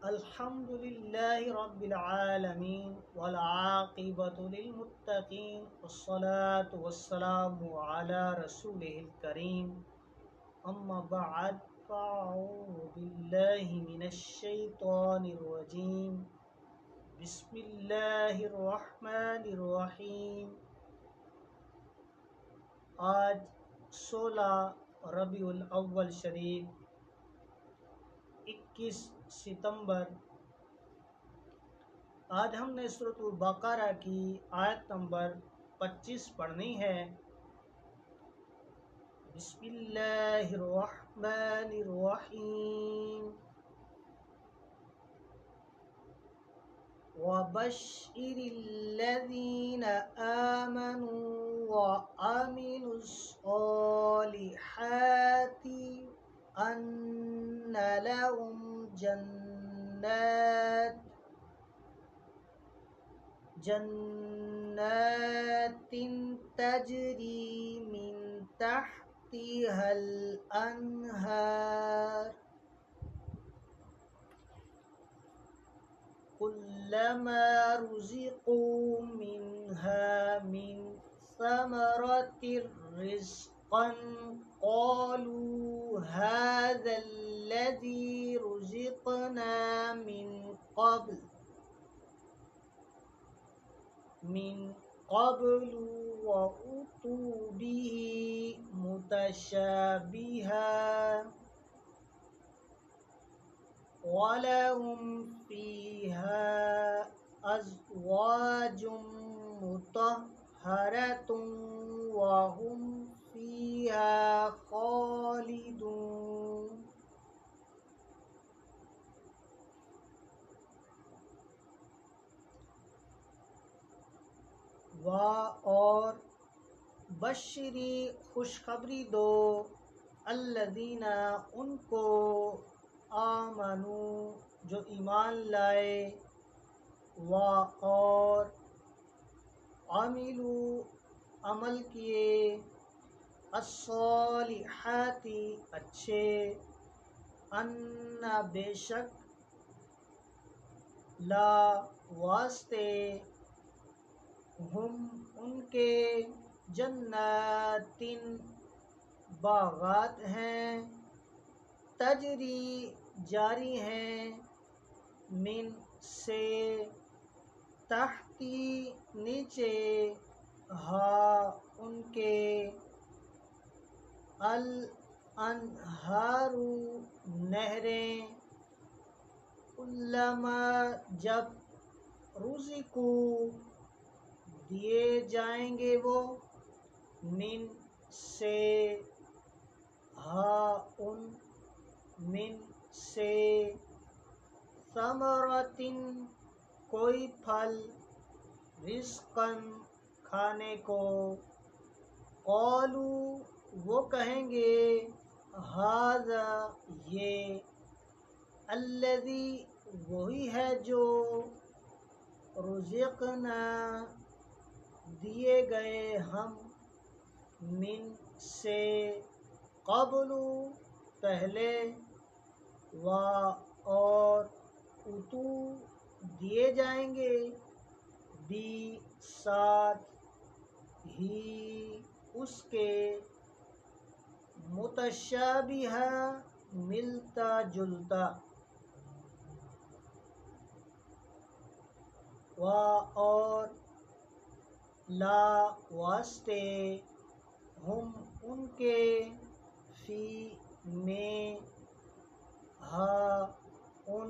الحمد لله رب العالمين والعاقبة للمتقين والصلاة والسلام على رسوله الكريم أما بعد فأعوذ بالله من الشيطان الرجيم بسم الله الرحمن الرحيم۔ آج 16 ربیع الاول شریف 21 ستمبر۔ آج ہم نے سورۃ البقرہ کی آیت نمبر 25 پڑھنی ہے۔ بسم اللہ الرحمن الرحیم۔ وَبَشِّرِ الَّذِينَ آمَنُوا وَعَمِلُوا الصَّالِحَاتِ أَنَّ لَهُمْ جنات تجری من تحتها الأنهار كلما رزقوا منها من ثمرة رزقا قالوا هذا الذي رزقنا من قبل وأتوا به متشابها ولهم فيها أزواج مطهرة وهم فيها خالدون۔ اور بشری خوشخبری دو الذین ان کو آمنو جو ایمان لائے اور عملو عمل کیے الصالحات اچھے ان بے شک لا واسطے ہم ان کے جنات باغات ہیں تجری جاری ہیں من سے تحتی نیچے ہا ان کے الانہار نہریں علما جب رزقو دیے جائیں گے وہ من سے ہا ان من سے ثمرتن کوئی پھل رزقن کھانے کو قالو وہ کہیں گے ھذا یہ الذی وہی ہے جو رزقنا دیے گئے ہم من سے قبل پہلے و اور اتو دیے جائیں گے بھی ساتھ ہی اس کے متشابہ ملتا جلتا و اور لا واسطے ہم ان کے فی میں ہا ان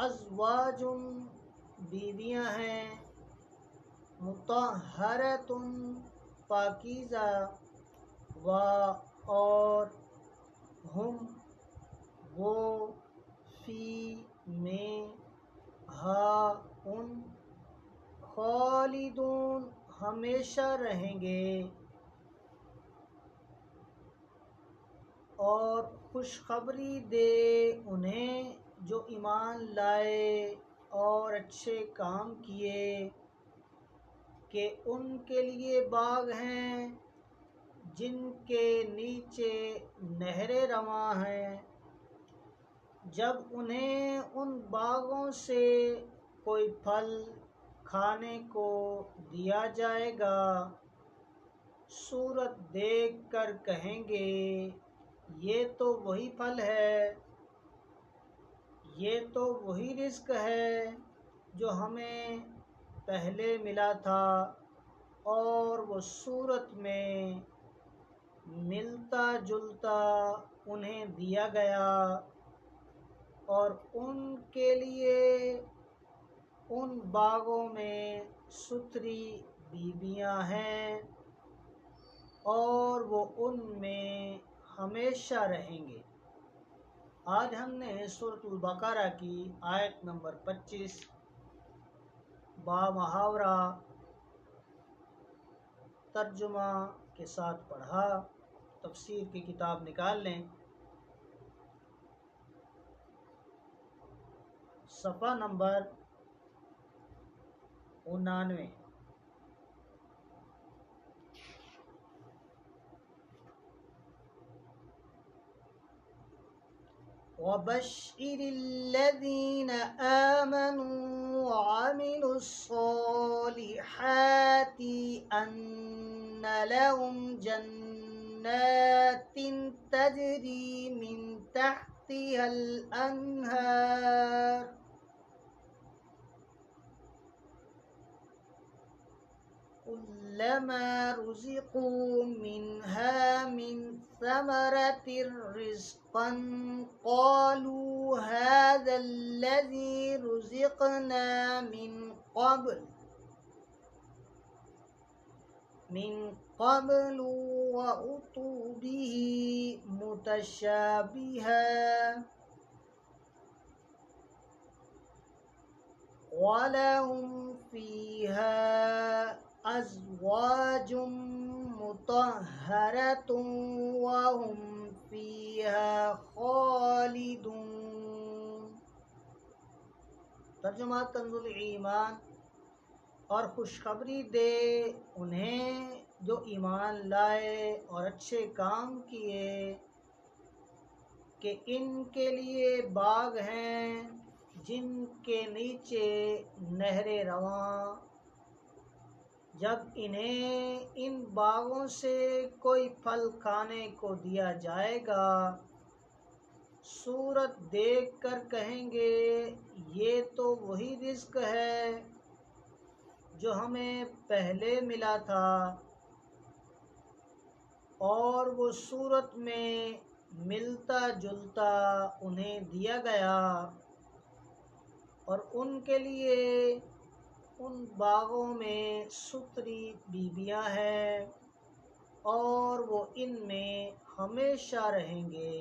ازواج بیویاں ہیں مطہرۃ پاکیزہ و اور ہم وہ فی میں ہا ان خالدون ہمیشہ رہیں گے۔ اور خوشخبری دے انہیں جو ایمان لائے اور اچھے کام کیے کہ ان کے لیے باغ ہیں جن کے نیچے نہریں رواں ہیں جب انہیں ان باغوں سے کوئی پھل کھانے کو دیا جائے گا، صورت دیکھ کر کہیں گے یہ تو وہی پھل ہے، یہ تو وہی رزق ہے جو ہمیں پہلے ملا تھا، اور وہ صورت میں ملتا جلتا انہیں دیا گیا، اور ان کے لیے ان باغوں میں ستھری بیویاں ہیں، اور وہ ان میں ہمیشہ رہیں گے۔ آج ہم نے سورۃ البقرہ کی آیت نمبر 25 با محاورہ ترجمہ کے ساتھ پڑھا۔ تفسیر کی کتاب نکال لیں، صفحہ نمبر 99۔ وَبَشِّرِ الَّذِينَ آمَنُوا وَعَمِلُوا الصَّالِحَاتِ أَنَّ لَهُمْ جَنَّاتٍ تَجْرِي مِنْ تَحْتِهَا الْأَنْهَارُ كُلَّمَا رُزِقُوا مِنْهَا مِنْ ثَمَرَةٍ رِزْقًا قَالُوا هَذَا الَّذِي رُزِقْنَا مِنْ قَبْلُ وَأُتُوا بِهِ مُتَشَابِهًا وَلَهُمْ فِيهَا أَزْوَاجٌ مُطَهَّرَةٌ وَهُمْ فِيهَا خَالِدُونَ۔ ترجمہ کنز الایمان۔ اور خوشخبری دے انہیں جو ایمان لائے اور اچھے کام کیے کہ ان کے لیے باغ ہیں جن کے نیچے نہریں رواں، جب انہیں ان باغوں سے کوئی پھل کھانے کو دیا جائے گا، صورت دیکھ کر کہیں گے یہ تو وہی رزق ہے جو ہمیں پہلے ملا تھا، اور وہ صورت میں ملتا جلتا انہیں دیا گیا، اور ان کے لیے ان باغوں میں ستھری بیویاں ہیں، اور وہ ان میں ہمیشہ رہیں گے۔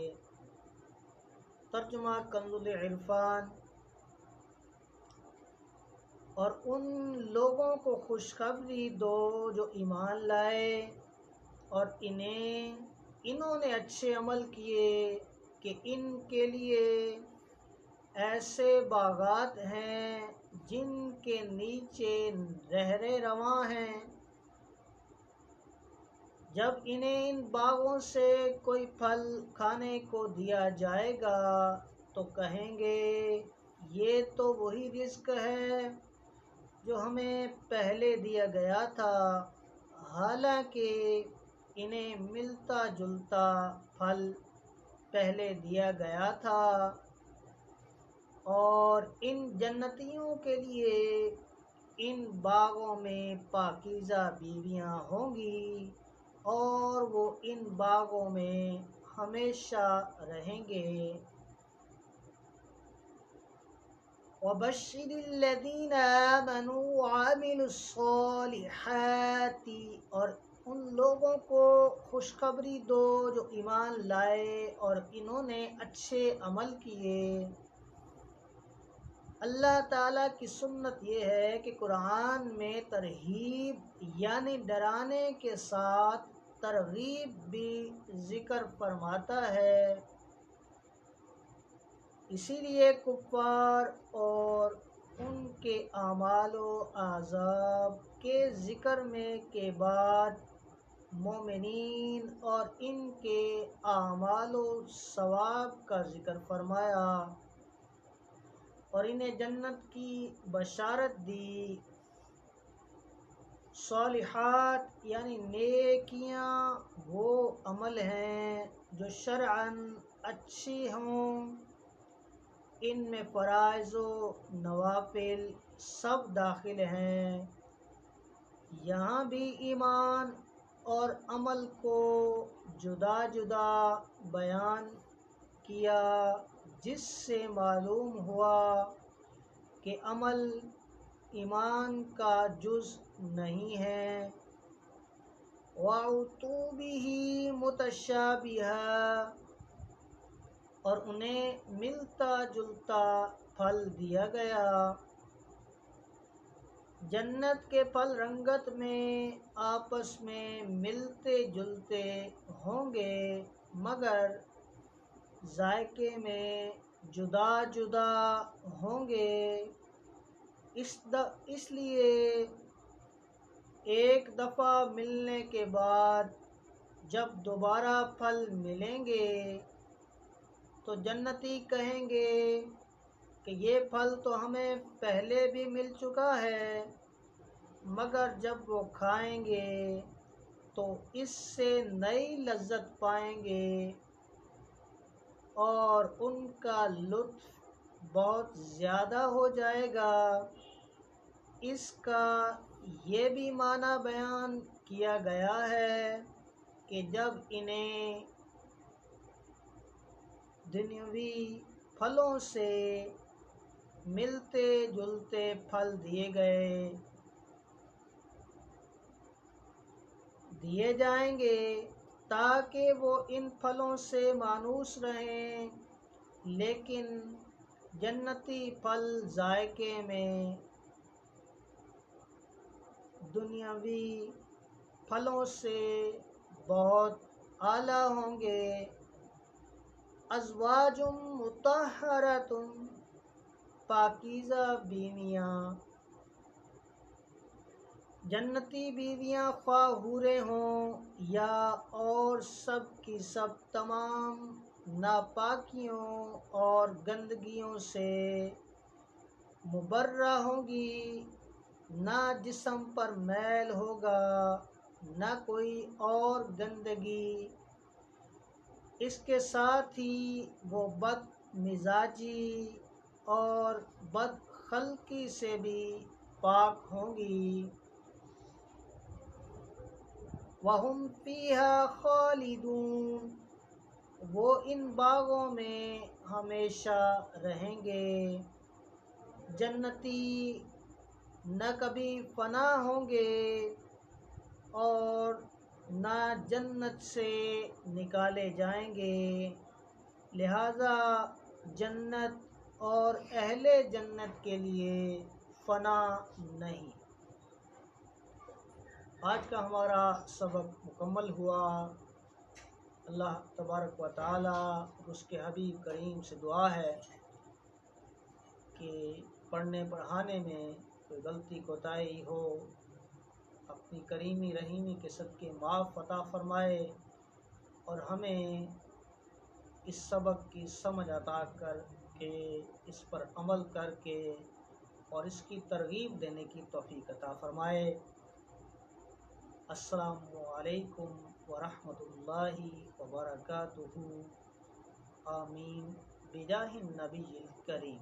ترجمہ کنز العرفان۔ اور ان لوگوں کو خوشخبری دو جو ایمان لائے اور انہوں نے اچھے عمل کیے کہ ان کے لیے ایسے باغات ہیں جن کے نیچے نہریں رواں ہیں، جب انہیں ان باغوں سے کوئی پھل کھانے کو دیا جائے گا تو کہیں گے یہ تو وہی رزق ہے جو ہمیں پہلے دیا گیا تھا، حالانکہ انہیں ملتا جلتا پھل پہلے دیا گیا تھا، اور ان جنتیوں کے لیے ان باغوں میں پاکیزہ بیویاں ہوں گی، اور وہ ان باغوں میں ہمیشہ رہیں گے۔ وَبَشِّرِ الَّذِينَ آمَنُوا وَعَمِلُوا الصَّالِحَاتِ، اور ان لوگوں کو خوشخبری دو جو ایمان لائے اور انہوں نے اچھے عمل کیے۔ اللہ تعالیٰ کی سنت یہ ہے کہ قرآن میں ترہیب یعنی ڈرانے کے ساتھ ترغیب بھی ذکر فرماتا ہے، اسی لیے کفار اور ان کے اعمال و عذاب کے ذکر میں کے بعد مومنین اور ان کے اعمال و ثواب کا ذکر فرمایا اور انہیں جنت کی بشارت دی۔ صالحات یعنی نیکیاں وہ عمل ہیں جو شرعاً اچھی ہوں، ان میں فرائض و نوافل سب داخل ہیں۔ یہاں بھی ایمان اور عمل کو جدا جدا بیان کیا، جس سے معلوم ہوا کہ عمل ایمان کا جز نہیں ہے۔ وَأُتُوا بِهِ مُتَشَابِهًا اور انہیں ملتا جلتا پھل دیا گیا۔ جنت کے پھل رنگت میں آپس میں ملتے جلتے ہوں گے مگر ذائقے میں جدا جدا ہوں گے۔ اس لیے ایک دفعہ ملنے کے بعد جب دوبارہ پھل ملیں گے تو جنتی کہیں گے کہ یہ پھل تو ہمیں پہلے بھی مل چکا ہے، مگر جب وہ کھائیں گے تو اس سے نئی لذت پائیں گے اور ان کا لطف بہت زیادہ ہو جائے گا۔ اس کا یہ بھی معنی بیان کیا گیا ہے کہ جب انہیں دنیاوی پھلوں سے ملتے جلتے پھل دیے جائیں گے تاکہ وہ ان پھلوں سے مانوس رہیں، لیکن جنتی پھل ذائقے میں دنیاوی پھلوں سے بہت اعلیٰ ہوں گے۔ ازواج مطہرۃ پاکیزہ بیویاں، جنتی بیویاں خواہ حوریں ہوں یا اور سب کی سب تمام ناپاکیوں اور گندگیوں سے مبرہ ہوں گی، نہ جسم پر میل ہوگا نہ کوئی اور گندگی، اس کے ساتھ ہی وہ بد مزاجی اور بد خلقی سے بھی پاک ہوں گی۔ وَهُمْ فِيهَا خَالِدُونَ وہ ان باغوں میں ہمیشہ رہیں گے۔ جنتی نہ کبھی فنا ہوں گے اور نہ جنت سے نکالے جائیں گے، لہذا جنت اور اہل جنت کے لیے فنا نہیں۔ آج کا ہمارا سبق مکمل ہوا۔ اللہ تبارک و تعالی اور اس کے حبیب کریم سے دعا ہے کہ پڑھنے پڑھانے میں کوئی غلطی کوتاہی ہو اپنی کریمی رحیمی کے صدقے معاف عطا فرمائے اور ہمیں اس سبق کی سمجھ عطا کر کے اس پر عمل کر کے اور اس کی ترغیب دینے کی توفیق عطا فرمائے۔ السلام علیکم ورحمۃ اللہ وبرکاتہ۔ آمین بجاہ النبی الکریم۔